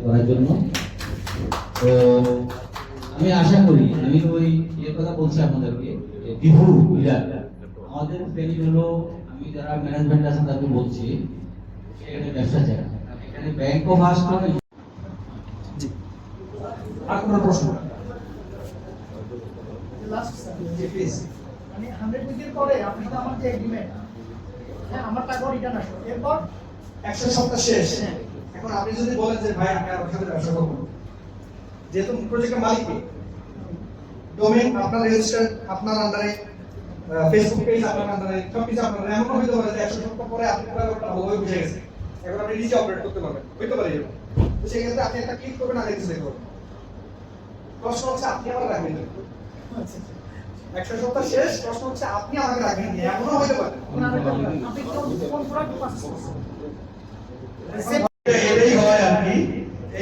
করার জন্য। তো আমি আশা করি, আমি ওই কথা বলছি আপনাদেরকে, বিহু লিডার আমাদের শ্রেণীগুলো, আমি যারা ম্যানেজমেন্ট আছে তাদের বলছি, এখানে ব্যবসা চাই, এখানে ব্যাংক অফ ফার্স্ট হবে। জি, আর কোনো প্রশ্ন? Last G please. মানে 100 উইকের পরে আপনার সাথে আমার যে এগ্রিমেন্ট, হ্যাঁ আমার টাকা রিটার্ন আসবে, এরপর 100 সপ্তাহ শেষ। এখন আপনি যদি বলেন যে ভাই আমি আপনার সাথে ব্যবসা করব, যেহেতু প্রজেক্টের মালিক ডোমেইন আপনার রেজিস্টার, আপনার আন্ডারে ফেসবুক পেজ আপনার আন্ডারে, সবকিছু আপনার, এমন হইতে পারে যে 100 সপ্তাহ পরে আপনি ব্যাপারটা ভালোভাবে বুঝে গেছে, এখন আপনি নিজে অপারেট করতে পারবেন, হইতে পারে এরকম। তো সেই ক্ষেত্রে আপনি একটা ক্লিক করবেন আর রেজিস্টার করবেন। প্রশ্ন হচ্ছে আপনি আমার রাখবেন না। 100 সপ্তাহ শেষ, প্রশ্ন হচ্ছে আপনি আমাকে রাখবেন না, এমনও হইতে পারে। আপনি কোন প্রোডাক্ট পারচেজ করছেন? এটাই হয় আর কি।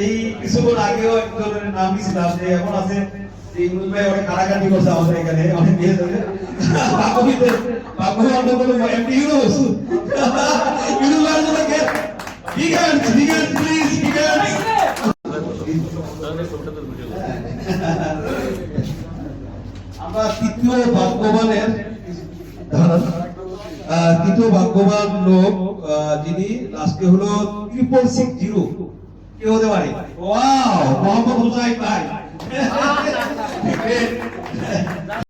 এই কিছুক্ষণ আগেও একজনের নাম দিয়েছিলাম যে এখন আছে এই মুম্বাই অনেক কারাকাটি করছে আমাদের এখানে অনেক বিয়ে ধরে ভাগ্যবান কোনো এমপি ইউনুস ইউনুসের জন্য কে বিগান প্লিজ বিগান। আমরা তৃতীয় ভাগ্যবানের তৃতীয় ভাগ্যবান লোক যিনি লাস্টে হলো 6660, কে হতে পারে? ওয়াও, মোহাম্মদ হুসাইন ভাই।